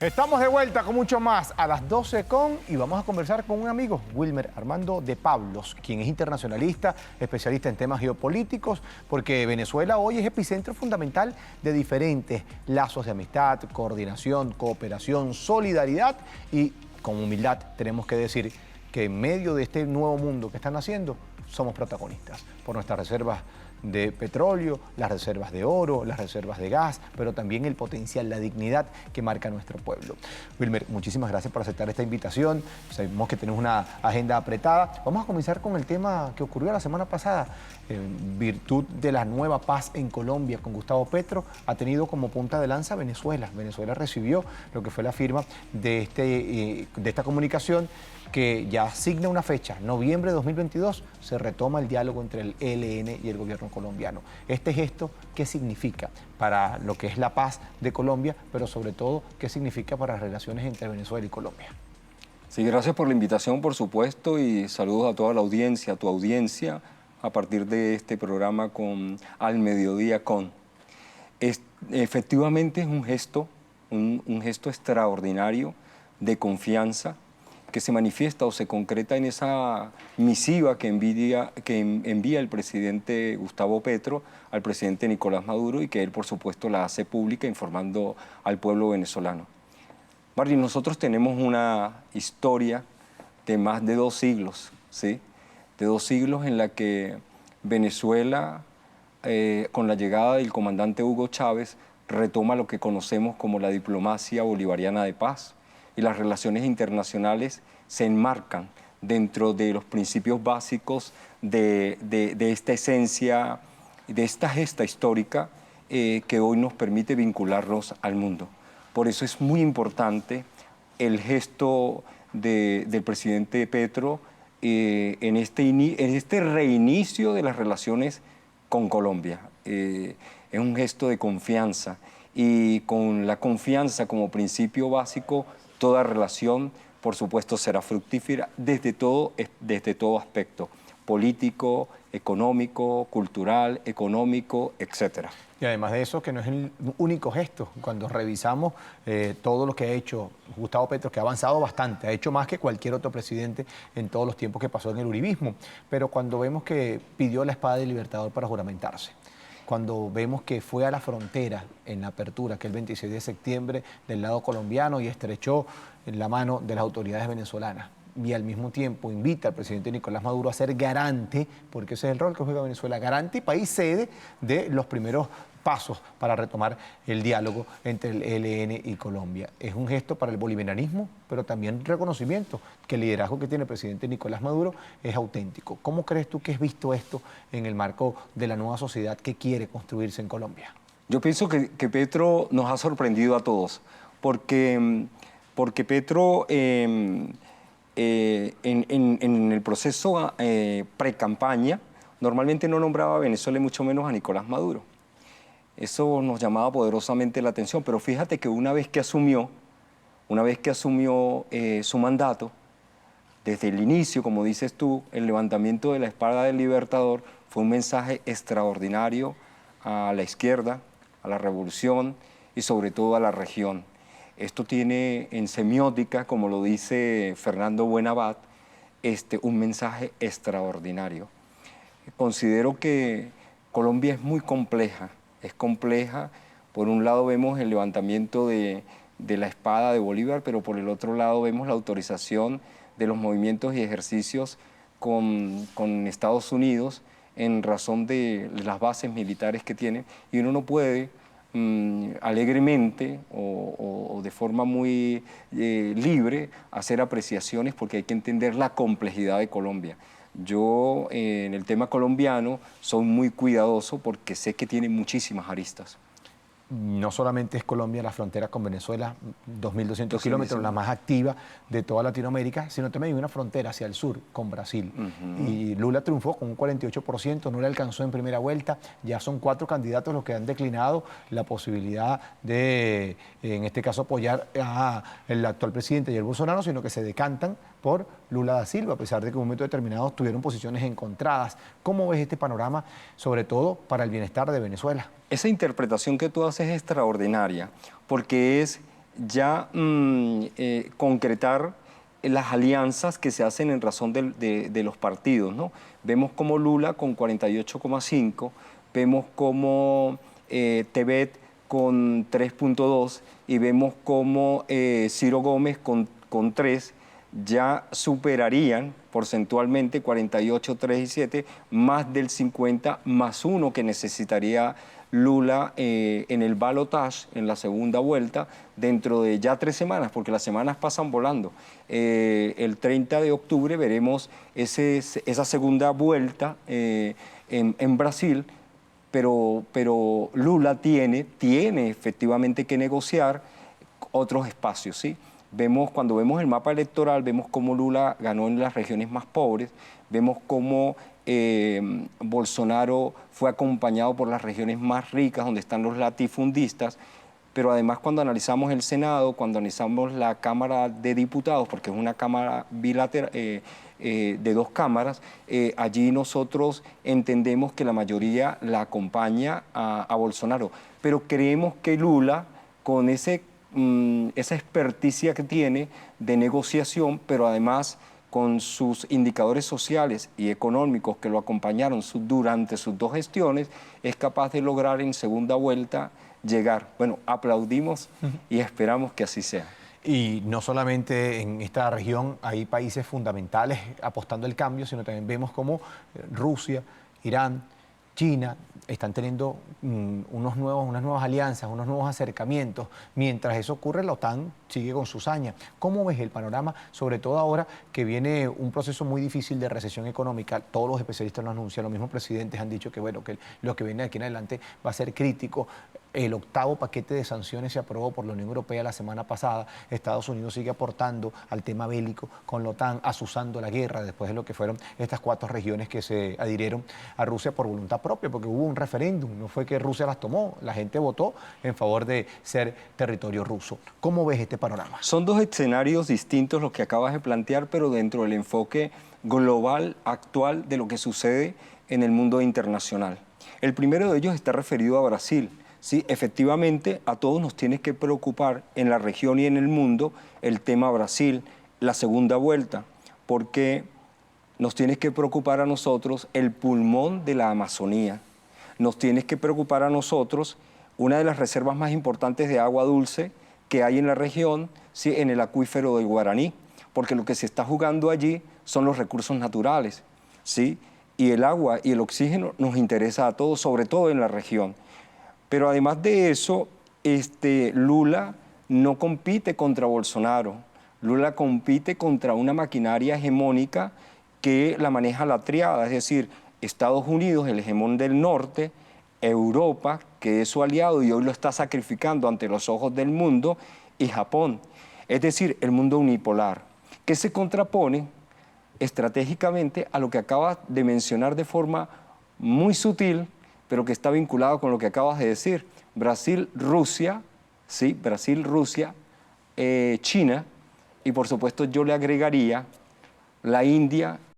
Estamos de vuelta con mucho más a las 12 y vamos a conversar con un amigo, Wilmer Armando de Pablos, quien es internacionalista, especialista en temas geopolíticos, porque Venezuela hoy es epicentro fundamental de diferentes lazos de amistad, coordinación, cooperación, solidaridad y con humildad tenemos que decir que en medio de este nuevo mundo que están haciendo, somos protagonistas por nuestras reservas de petróleo, las reservas de oro, las reservas de gas, pero también el potencial, la dignidad que marca nuestro pueblo. Wilmer, muchísimas gracias por aceptar esta invitación. Sabemos que tenemos una agenda apretada. Vamos a comenzar con el tema que ocurrió la semana pasada. En virtud de la nueva paz en Colombia con Gustavo Petro, ha tenido como punta de lanza Venezuela. Venezuela recibió lo que fue la firma de esta comunicación que ya asigna una fecha, noviembre de 2022, se retoma el diálogo entre el ELN y el gobierno colombiano. Este gesto, ¿qué significa para lo que es la paz de Colombia, pero sobre todo, qué significa para las relaciones entre Venezuela y Colombia? Sí, gracias por la invitación, por supuesto, y saludos a toda la audiencia, a tu audiencia, a partir de este programa con Al Mediodía con. Efectivamente es un gesto extraordinario de confianza que se manifiesta o se concreta en esa misiva que envía el presidente Gustavo Petro al presidente Nicolás Maduro y que él, por supuesto, la hace pública informando al pueblo venezolano. Marlene, nosotros tenemos una historia de más de 2 siglos, ¿sí? De 2 siglos en la que Venezuela, con la llegada del comandante Hugo Chávez, retoma lo que conocemos como la diplomacia bolivariana de paz, y las relaciones internacionales se enmarcan dentro de los principios básicos de esta esencia, de esta gesta histórica que hoy nos permite vincularnos al mundo. Por eso es muy importante el gesto del presidente Petro en este reinicio de las relaciones con Colombia. Es un gesto de confianza, y con la confianza como principio básico, toda relación, por supuesto, será fructífera desde todo aspecto, político, económico, cultural, económico, etc. Y además de eso, que no es el único gesto. Cuando revisamos todo lo que ha hecho Gustavo Petro, que ha avanzado bastante, ha hecho más que cualquier otro presidente en todos los tiempos que pasó en el uribismo, pero cuando vemos que pidió la espada del Libertador para juramentarse, cuando vemos que fue a la frontera en la apertura, que el 26 de septiembre, del lado colombiano, y estrechó la mano de las autoridades venezolanas, y al mismo tiempo invita al presidente Nicolás Maduro a ser garante, porque ese es el rol que juega Venezuela, garante y país sede de los primeros pasos para retomar el diálogo entre el ELN y Colombia. Es un gesto para el bolivarianismo, pero también reconocimiento que el liderazgo que tiene el presidente Nicolás Maduro es auténtico. ¿Cómo crees tú que es visto esto en el marco de la nueva sociedad que quiere construirse en Colombia? Yo pienso que Petro nos ha sorprendido a todos, porque Petro en el proceso pre-campaña normalmente no nombraba a Venezuela y mucho menos a Nicolás Maduro. Eso nos llamaba poderosamente la atención, pero fíjate que una vez que asumió su mandato, desde el inicio, como dices tú, el levantamiento de la espada del Libertador fue un mensaje extraordinario a la izquierda, a la revolución y sobre todo a la región. Esto tiene en semiótica, como lo dice Fernando Buenabad, un mensaje extraordinario. Considero que Colombia es muy compleja. Es compleja. Por un lado vemos el levantamiento de la espada de Bolívar, pero por el otro lado vemos la autorización de los movimientos y ejercicios con Estados Unidos en razón de las bases militares que tienen, y uno no puede alegremente o de forma muy libre hacer apreciaciones, porque hay que entender la complejidad de Colombia. Yo en el tema colombiano soy muy cuidadoso porque sé que tiene muchísimas aristas. No solamente es Colombia la frontera con Venezuela, 2.200 kilómetros, la más activa de toda Latinoamérica, sino también hay una frontera hacia el sur con Brasil. Y Lula triunfó con un 48%, no le alcanzó en primera vuelta, ya son 4 candidatos los que han declinado la posibilidad de, en este caso, apoyar al actual presidente Jair Bolsonaro, sino que se decantan por Lula da Silva, a pesar de que en un momento determinado tuvieron posiciones encontradas. ¿Cómo ves este panorama, sobre todo para el bienestar de Venezuela? Esa interpretación que tú haces es extraordinaria, porque es ya concretar las alianzas que se hacen en razón de los partidos, ¿no? Vemos como Lula con 48,5, vemos como Tebet con 3,2 y vemos como Ciro Gómez con 3, ya superarían porcentualmente 48, 3 y 7, más del 50 más 1 que necesitaría Lula en el balotaje, en la segunda vuelta, dentro de ya 3 semanas, porque las semanas pasan volando. El 30 de octubre veremos esa segunda vuelta en Brasil, pero Lula tiene efectivamente que negociar otros espacios, ¿sí? Cuando vemos el mapa electoral, vemos cómo Lula ganó en las regiones más pobres, vemos cómo Bolsonaro fue acompañado por las regiones más ricas, donde están los latifundistas, pero además cuando analizamos el Senado, cuando analizamos la Cámara de Diputados, porque es una Cámara bilateral, de 2 cámaras, allí nosotros entendemos que la mayoría la acompaña a Bolsonaro, pero creemos que Lula, con esa experticia que tiene de negociación, pero además con sus indicadores sociales y económicos que lo acompañaron durante sus 2 gestiones, es capaz de lograr en segunda vuelta llegar. Bueno, aplaudimos y esperamos que así sea. Y no solamente en esta región hay países fundamentales apostando al cambio, sino también vemos como Rusia, Irán, China están teniendo unas nuevas alianzas, unos nuevos acercamientos. Mientras eso ocurre, la OTAN sigue con su saña. ¿Cómo ves el panorama, sobre todo ahora que viene un proceso muy difícil de recesión económica? Todos los especialistas lo anuncian, los mismos presidentes han dicho que, bueno, que lo que viene de aquí en adelante va a ser crítico. El 8º paquete de sanciones se aprobó por la Unión Europea la semana pasada. Estados Unidos sigue aportando al tema bélico con la OTAN, azuzando la guerra después de lo que fueron estas 4 regiones que se adhirieron a Rusia por voluntad propia, porque hubo un referéndum, no fue que Rusia las tomó, la gente votó en favor de ser territorio ruso. ¿Cómo ves este panorama? Son 2 escenarios distintos los que acabas de plantear, pero dentro del enfoque global actual de lo que sucede en el mundo internacional. El primero de ellos está referido a Brasil. Sí, efectivamente, a todos nos tiene que preocupar en la región y en el mundo el tema Brasil, la segunda vuelta, porque nos tiene que preocupar a nosotros el pulmón de la Amazonía, nos tiene que preocupar a nosotros una de las reservas más importantes de agua dulce que hay en la región, ¿sí?, en el acuífero del Guaraní, porque lo que se está jugando allí son los recursos naturales, ¿sí? Y el agua y el oxígeno nos interesa a todos, sobre todo en la región. Pero además de eso, Lula no compite contra Bolsonaro. Lula compite contra una maquinaria hegemónica que la maneja la triada, es decir, Estados Unidos, el hegemón del norte, Europa, que es su aliado y hoy lo está sacrificando ante los ojos del mundo, y Japón, es decir, el mundo unipolar, que se contrapone estratégicamente a lo que acabas de mencionar de forma muy sutil, pero que está vinculado con lo que acabas de decir. Brasil, Rusia, ¿sí? Brasil, Rusia, China, y por supuesto yo le agregaría la India